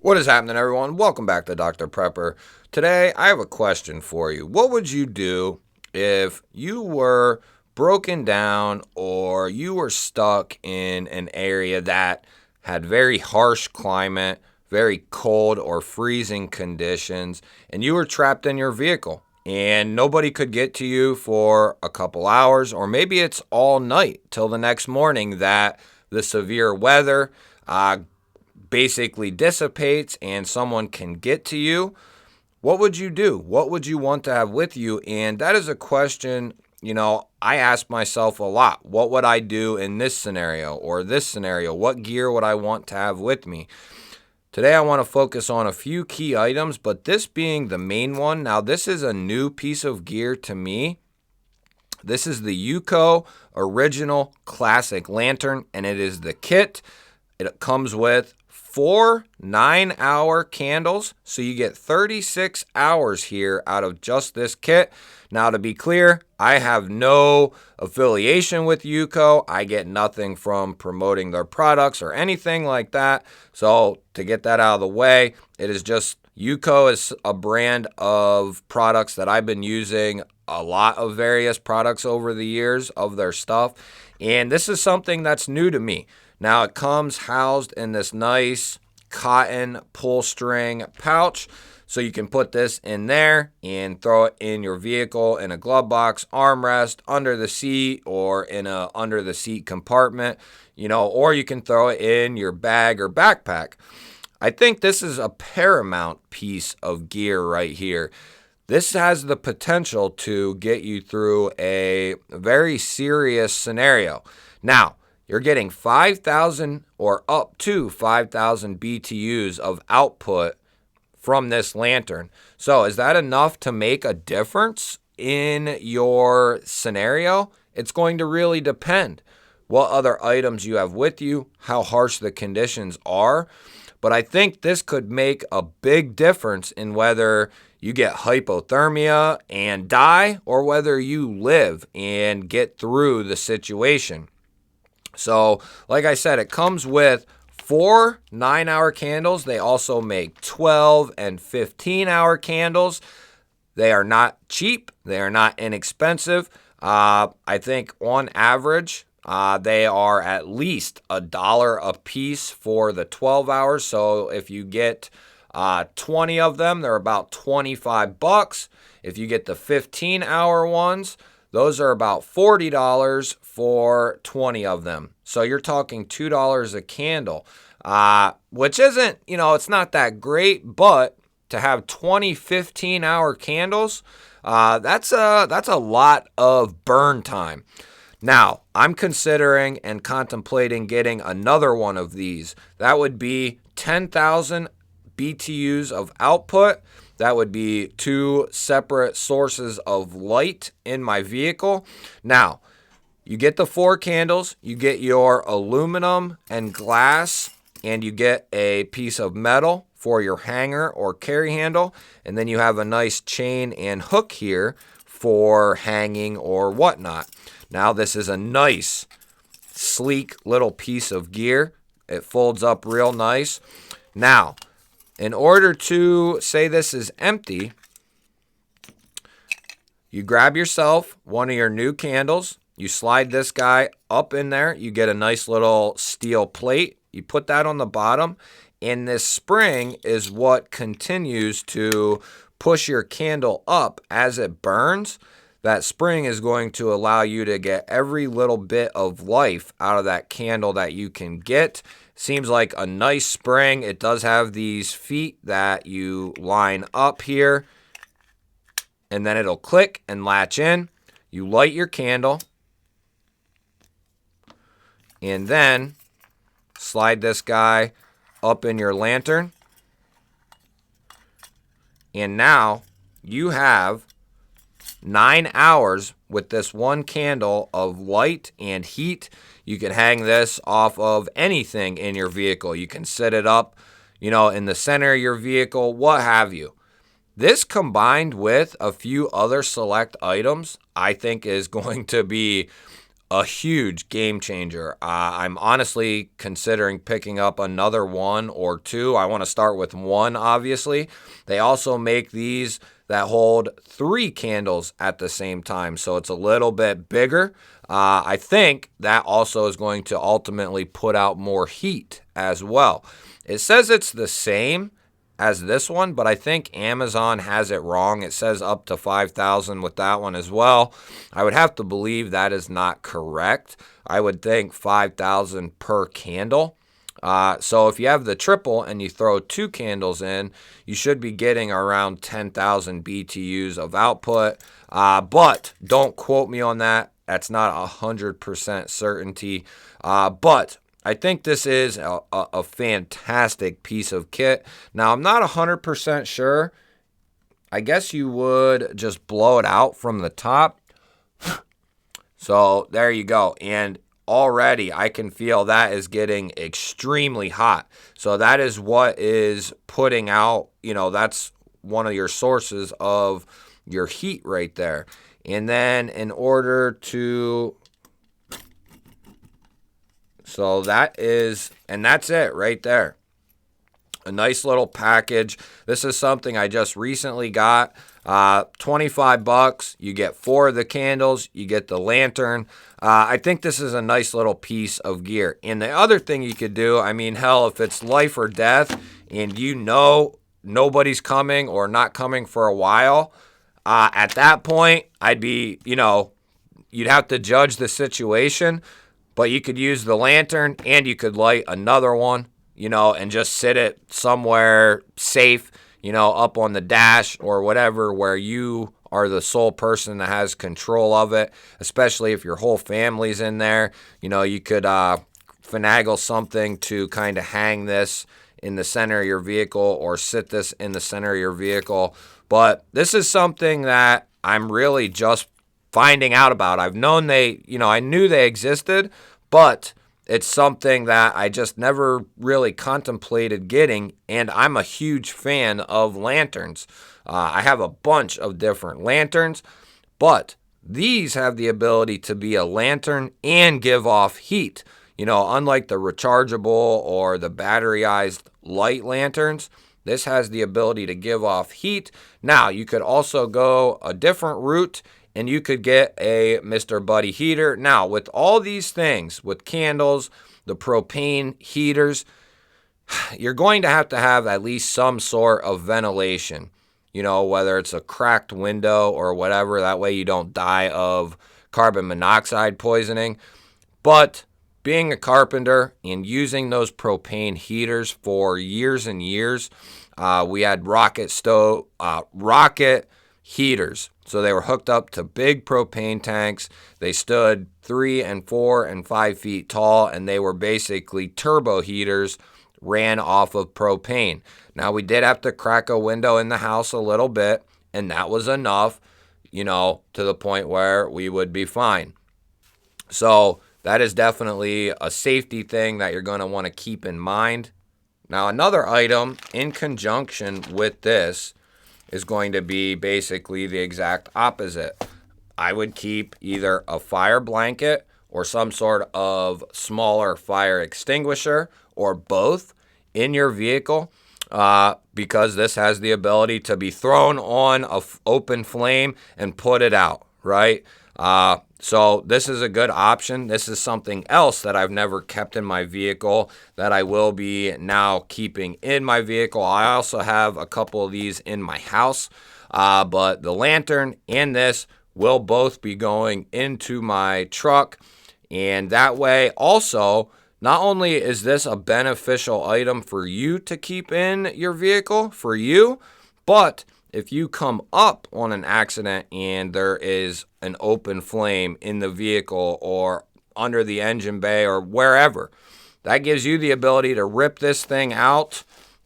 What is happening, everyone? Welcome back to Dr. Prepper. Today, I have a question for you. What would you do if you were broken down or you were stuck in an area that had very harsh climate, very cold or freezing conditions, and you were trapped in your vehicle and nobody could get to you for a couple hours, or maybe it's all night till the next morning that the severe weather basically dissipates and someone can get to you? What would you do? What would you want to have with you? And that is a question, I ask myself a lot. What would I do in this scenario or this scenario? What gear would I want to have with me? Today, I want to focus on a few key items, but this being the main one. Now, this is a new piece of gear to me. This is the Yuko Original Classic Lantern, and it is the kit. It comes with 4 9-hour candles, so you get 36 hours here out of just this kit. Now, to be clear, I have no affiliation with Yuko. I get nothing from promoting their products or anything like that. So to get that out of the way, it is just Yuko is a brand of products that I've been using a lot of various products over the years of their stuff. And this is something that's new to me. Now, it comes housed in this nice cotton pull string pouch. So you can put this in there and throw it in your vehicle in a glove box, armrest, under the seat, or in a under the seat compartment, or you can throw it in your bag or backpack. I think this is a paramount piece of gear right here. This has the potential to get you through a very serious scenario. Now, you're getting 5,000 or up to 5,000 BTUs of output from this lantern. So is that enough to make a difference in your scenario? It's going to really depend what other items you have with you, how harsh the conditions are. But I think this could make a big difference in whether you get hypothermia and die or whether you live and get through the situation. So, like I said, it comes with 4 9-hour candles. They also make 12 and 15-hour candles. They are not cheap. They are not inexpensive. I think on average, they are at least $1 a piece for the 12 hours. So if you get 20 of them, they're about $25. If you get the 15-hour ones, those are about $40 for 20 of them. So you're talking $2 a candle, which isn't, it's not that great, but to have 20 15-hour candles, that's a lot of burn time. Now, I'm considering and contemplating getting another one of these. That would be 10,000 BTUs of output. That would be 2 separate sources of light in my vehicle. Now, you get the 4 candles, you get your aluminum and glass, and you get a piece of metal for your hanger or carry handle, and then you have a nice chain and hook here for hanging or whatnot. Now, this is a nice, sleek little piece of gear. It folds up real nice. Now, in order to say this is empty, you grab yourself one of your new candles. You slide this guy up in there. You get a nice little steel plate. You put that on the bottom. And this spring is what continues to push your candle up as it burns. That spring is going to allow you to get every little bit of life out of that candle that you can get. Seems like a nice spring. It does have these feet that you line up here, and then it'll click and latch in. You light your candle, and then slide this guy up in your lantern. And now you have 9 hours with this one candle of light and heat. You can hang this off of anything in your vehicle. You can set it up, in the center of your vehicle, what have you. This combined with a few other select items, I think is going to be a huge game changer. I'm honestly considering picking up another one or two. I want to start with one, obviously. They also make these that hold 3 candles at the same time, so it's a little bit bigger. I think that also is going to ultimately put out more heat as well. It says it's the same as this one, but I think Amazon has it wrong. It says up to 5,000 with that one as well. I would have to believe that is not correct. I would think 5,000 per candle. So if you have the triple and you throw 2 candles in, you should be getting around 10,000 BTUs of output. But don't quote me on that. That's not 100% certainty. But I think this is a fantastic piece of kit. Now, I'm not 100% sure. I guess you would just blow it out from the top. So there you go. And already I can feel that is getting extremely hot. So that is what is putting out, that's one of your sources of your heat right there. And then in order to... So that is, and that's it right there. A nice little package. This is something I just recently got. $25. You get 4 of the candles. You get the lantern. I think this is a nice little piece of gear. And the other thing you could do, hell, if it's life or death and nobody's coming or not coming for a while, at that point, I'd be, you'd have to judge the situation. But you could use the lantern and you could light another one, and just sit it somewhere safe, up on the dash or whatever, where you are the sole person that has control of it, especially if your whole family's in there. You could finagle something to kind of hang this in the center of your vehicle or sit this in the center of your vehicle. But this is something that I'm really just finding out about. I've known I knew they existed, but it's something that I just never really contemplated getting, and I'm a huge fan of lanterns. I have a bunch of different lanterns, but these have the ability to be a lantern and give off heat. Unlike the rechargeable or the batterized light lanterns, this has the ability to give off heat. Now, you could also go a different route and you could get a Mr. Buddy heater. Now, with all these things, with candles, the propane heaters, you're going to have at least some sort of ventilation, whether it's a cracked window or whatever. That way you don't die of carbon monoxide poisoning. But being a carpenter and using those propane heaters for years and years, we had rocket heaters. So they were hooked up to big propane tanks. They stood 3 and 4 and 5 feet tall, and they were basically turbo heaters, ran off of propane. Now, we did have to crack a window in the house a little bit, and that was enough, to the point where we would be fine. So that is definitely a safety thing that you're going to want to keep in mind. Now, another item in conjunction with this is going to be basically the exact opposite. I would keep either a fire blanket or some sort of smaller fire extinguisher or both in your vehicle, because this has the ability to be thrown on an open flame and put it out, right? So this is a good option. This is something else that I've never kept in my vehicle that I will be now keeping in my vehicle. I also have a couple of these in my house, but the lantern and this will both be going into my truck. And that way also, not only is this a beneficial item for you to keep in your vehicle, for you, but if you come up on an accident and there is an open flame in the vehicle or under the engine bay or wherever, that gives you the ability to rip this thing out,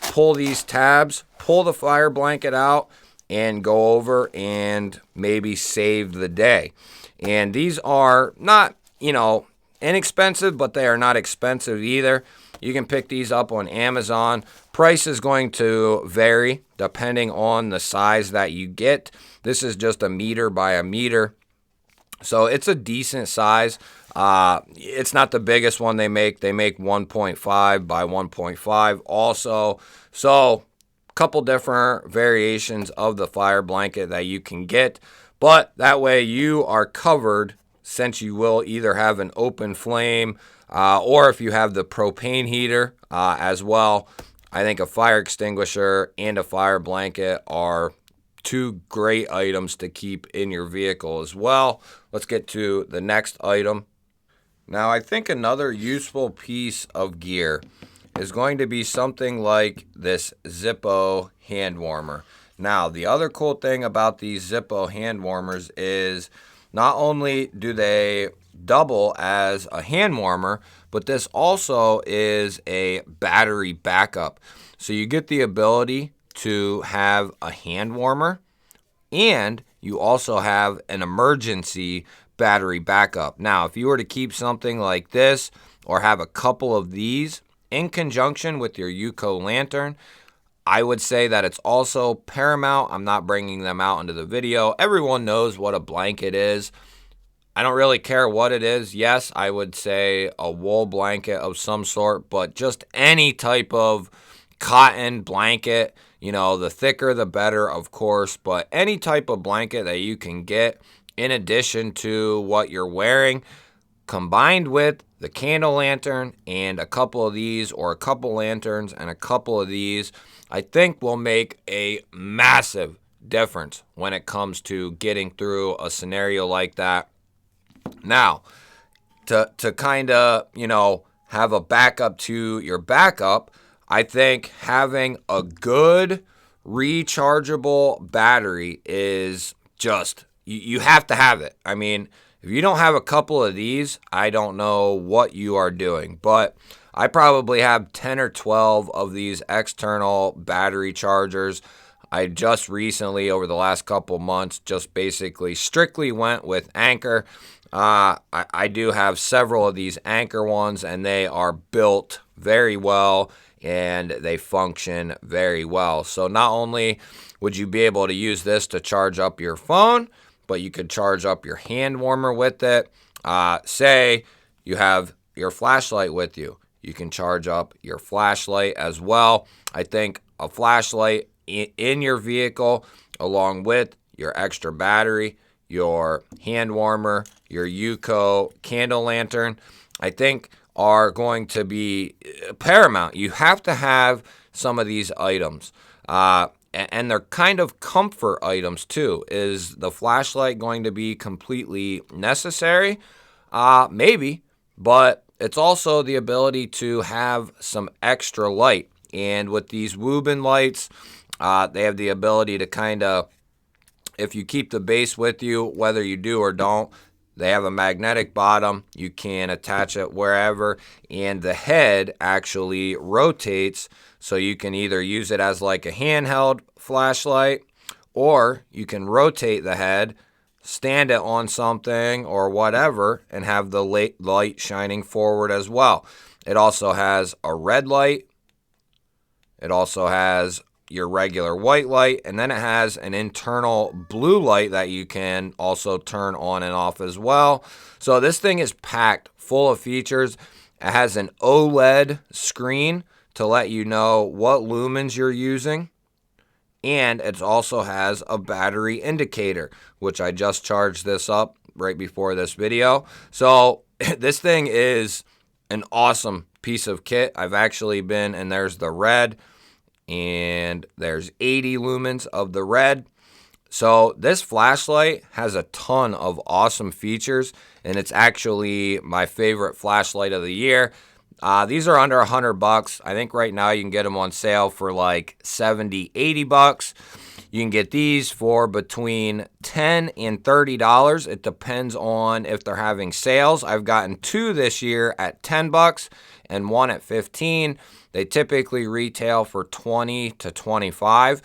pull these tabs, pull the fire blanket out, and go over and maybe save the day. And these are not, inexpensive, but they are not expensive either. You can pick these up on Amazon. Price is going to vary depending on the size that you get. This is just a meter by a meter. So it's a decent size. It's not the biggest one they make. They make 1.5 by 1.5 also. So a couple different variations of the fire blanket that you can get. But that way you are covered, since you will either have an open flame or if you have the propane heater as well. I think a fire extinguisher and a fire blanket are two great items to keep in your vehicle as well. Let's get to the next item. Now, I think another useful piece of gear is going to be something like this Zippo hand warmer. Now, the other cool thing about these Zippo hand warmers is not only do they double as a hand warmer, but this also is a battery backup. So you get the ability to have a hand warmer, and you also have an emergency battery backup. Now, if you were to keep something like this or have a couple of these in conjunction with your UCO lantern, I would say that it's also paramount. I'm not bringing them out into the video. Everyone knows what a blanket is. I don't really care what it is. Yes, I would say a wool blanket of some sort, but just any type of cotton blanket, the thicker the better, of course, but any type of blanket that you can get in addition to what you're wearing, combined with the candle lantern and a couple of these, or a couple lanterns and a couple of these, I think will make a massive difference when it comes to getting through a scenario like that. Now, to kind of, have a backup to your backup, I think having a good rechargeable battery is just, you have to have it. I mean, if you don't have a couple of these, I don't know what you are doing. But I probably have 10 or 12 of these external battery chargers. I just recently, over the last couple months, just basically strictly went with Anchor. I do have several of these Anchor ones, and they are built very well, and they function very well. So not only would you be able to use this to charge up your phone, but you could charge up your hand warmer with it. Say you have your flashlight with you. You can charge up your flashlight as well. I think a flashlight in your vehicle, along with your extra battery, your hand warmer, your UCO candle lantern, I think are going to be paramount. You have to have some of these items. And they're kind of comfort items too. Is the flashlight going to be completely necessary? Maybe, but it's also the ability to have some extra light. And with these Woobin lights, they have the ability to kind of, if you keep the base with you, whether you do or don't, they have a magnetic bottom. You can attach it wherever, and the head actually rotates, so you can either use it as like a handheld flashlight, or you can rotate the head, stand it on something or whatever, and have the light shining forward as well. It also has a red light. It also has your regular white light, and then it has an internal blue light that you can also turn on and off as well. So this thing is packed full of features. It has an OLED screen to let you know what lumens you're using, and it also has a battery indicator, which I just charged this up right before this video. So this thing is an awesome piece of kit. I've actually been, and there's the red, and there's 80 lumens of the red. So this flashlight has a ton of awesome features, and it's actually my favorite flashlight of the year. These are under $100. I think right now you can get them on sale for like $70, $80. You can get these for between $10 and $30. It depends on if they're having sales. I've gotten two this year at $10 and one at $15. They typically retail for $20 to $25.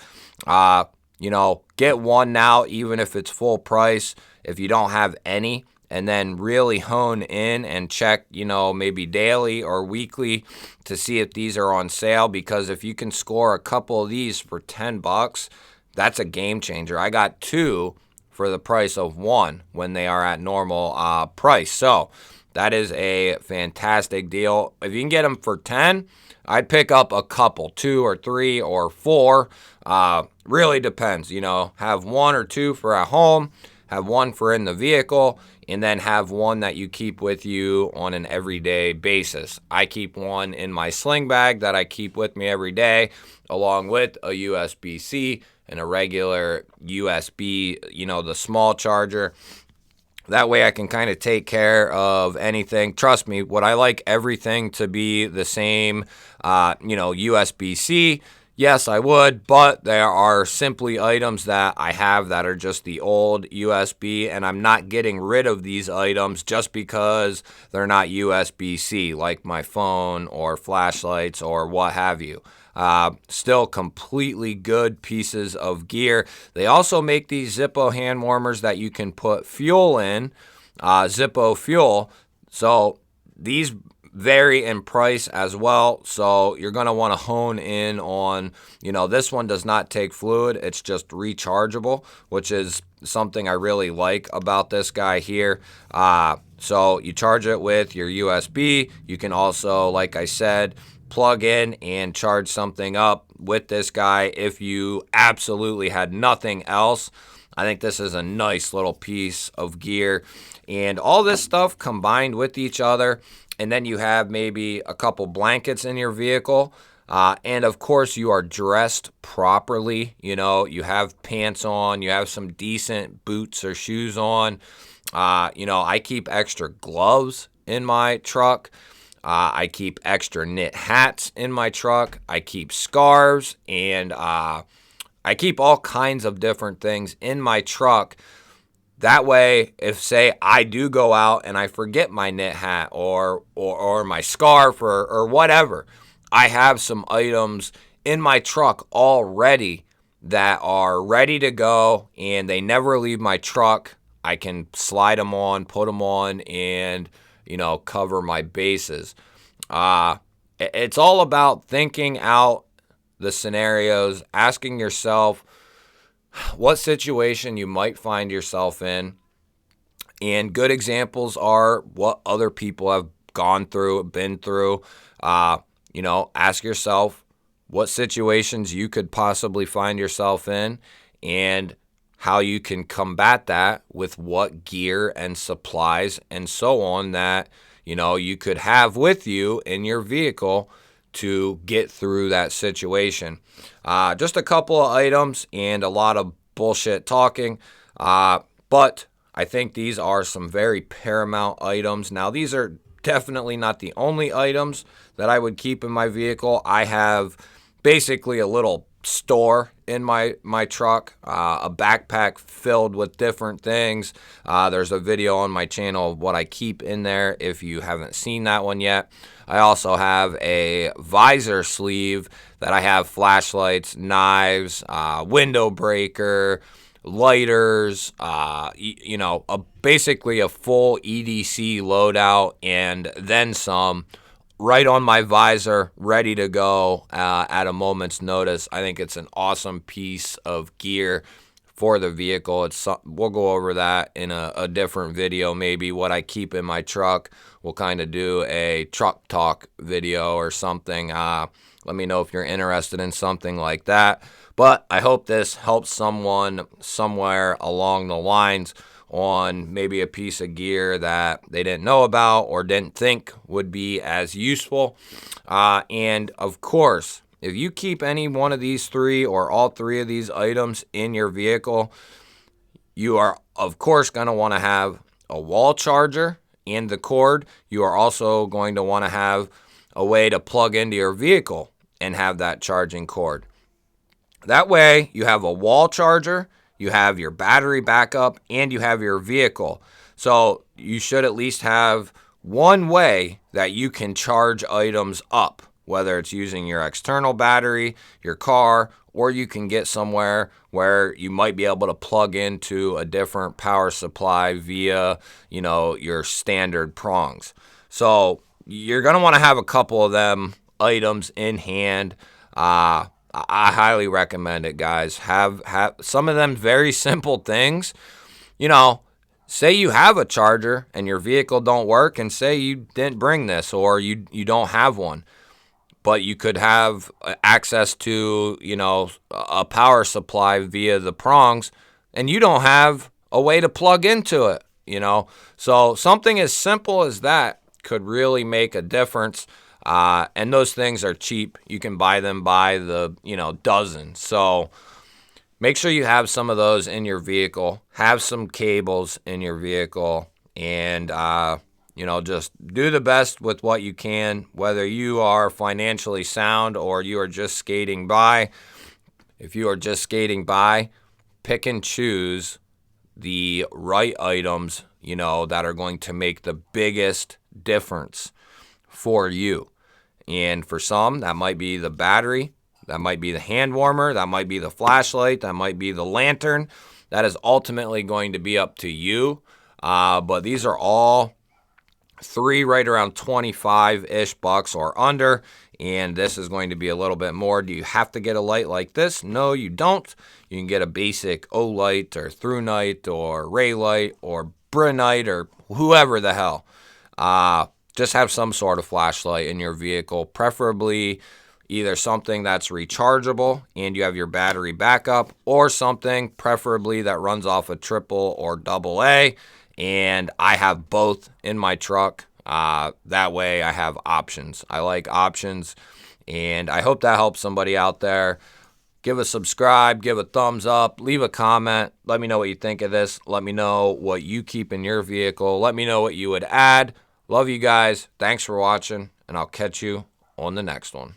Get one now, even if it's full price, if you don't have any, and then really hone in and check, maybe daily or weekly to see if these are on sale, because if you can score a couple of these for $10, that's a game changer. I got two for the price of one when they are at normal price. So that is a fantastic deal. If you can get them for 10, I'd pick up a couple, 2 or 3 or 4. Really depends, have 1 or 2 for at home, have 1 for in the vehicle, and then have 1 that you keep with you on an everyday basis. I keep 1 in my sling bag that I keep with me every day, along with a USB-C and a regular USB, the small charger. That way I can kind of take care of anything. Trust me, would I like everything to be the same, USB-C? Yes, I would, but there are simply items that I have that are just the old USB, and I'm not getting rid of these items just because they're not USB-C, like my phone or flashlights or what have you. Still completely good pieces of gear. They also make these Zippo hand warmers that you can put fuel in, Zippo fuel. So these vary in price as well. So you're going to want to hone in on, this one does not take fluid. It's just rechargeable, which is something I really like about this guy here. So you charge it with your USB. You can also, like I said, plug in and charge something up with this guy if you absolutely had nothing else. I think this is a nice little piece of gear. And all this stuff combined with each other, and then you have maybe a couple blankets in your vehicle. And of course, you are dressed properly. You have pants on, you have some decent boots or shoes on. I keep extra gloves in my truck. I keep extra knit hats in my truck. I keep scarves, and I keep all kinds of different things in my truck. That way, if, say, I do go out and I forget my knit hat or my scarf or whatever, I have some items in my truck already that are ready to go, and they never leave my truck. I can slide them on, put them on, and, cover my bases. It's all about thinking out the scenarios, asking yourself what situation you might find yourself in. And good examples are what other people have gone through, been through. Ask yourself what situations you could possibly find yourself in and how you can combat that with what gear and supplies and so on that, you could have with you in your vehicle to get through that situation. Just a couple of items and a lot of bullshit talking, but I think these are some very paramount items. Now, these are definitely not the only items that I would keep in my vehicle. I have basically a little store in my truck, a backpack filled with different things. There's a video on my channel of what I keep in there if you haven't seen that one yet. I also have a visor sleeve that I have flashlights, knives, window breaker, lighters, basically a full EDC loadout and then some right on my visor, ready to go at a moment's notice. I think it's an awesome piece of gear for the vehicle. We'll go over that in a different video, maybe what I keep in my truck. We'll kind of do a truck talk video or something. Let me know if you're interested in something like that. But I hope this helps someone somewhere along the lines on maybe a piece of gear that they didn't know about or didn't think would be as useful. And of course, if you keep any one of these 3 or all 3 of these items in your vehicle, you are of course going to want to have a wall charger and the cord. You are also going to want to have a way to plug into your vehicle and have that charging cord. That way you have a wall charger, you have your battery backup, and you have your vehicle. So you should at least have one way that you can charge items up, whether it's using your external battery, your car, or you can get somewhere where you might be able to plug into a different power supply via, your standard prongs. So you're going to want to have a couple of them items in hand. I highly recommend it, guys. Have some of them very simple things you know, say you have a charger and your vehicle don't work, and say you didn't bring this or you don't have one, but you could have access to, a power supply via the prongs, and you don't have a way to plug into it. So something as simple as that could really make a difference. And those things are cheap. You can buy them by the, dozen. So make sure you have some of those in your vehicle, have some cables in your vehicle, and, just do the best with what you can, whether you are financially sound or you are just skating by. If you are just skating by, pick and choose the right items, that are going to make the biggest difference for you. And for some, that might be the battery, that might be the hand warmer, that might be the flashlight, that might be the lantern. That is ultimately going to be up to you. But these are all three right around 25-ish bucks or under, and this is going to be a little bit more. Do you have to get a light like this? No, you don't. You can get a basic O-light or ThruNite or Raylight or Brunite or whoever the hell. Just have some sort of flashlight in your vehicle, preferably either something that's rechargeable and you have your battery backup, or something preferably that runs off a triple or double A. And I have both in my truck. That way I have options. I like options, and I hope that helps somebody out there. Give a subscribe, give a thumbs up, leave a comment. Let me know what you think of this. Let me know what you keep in your vehicle. Let me know what you would add. Love you guys. Thanks for watching, and I'll catch you on the next one.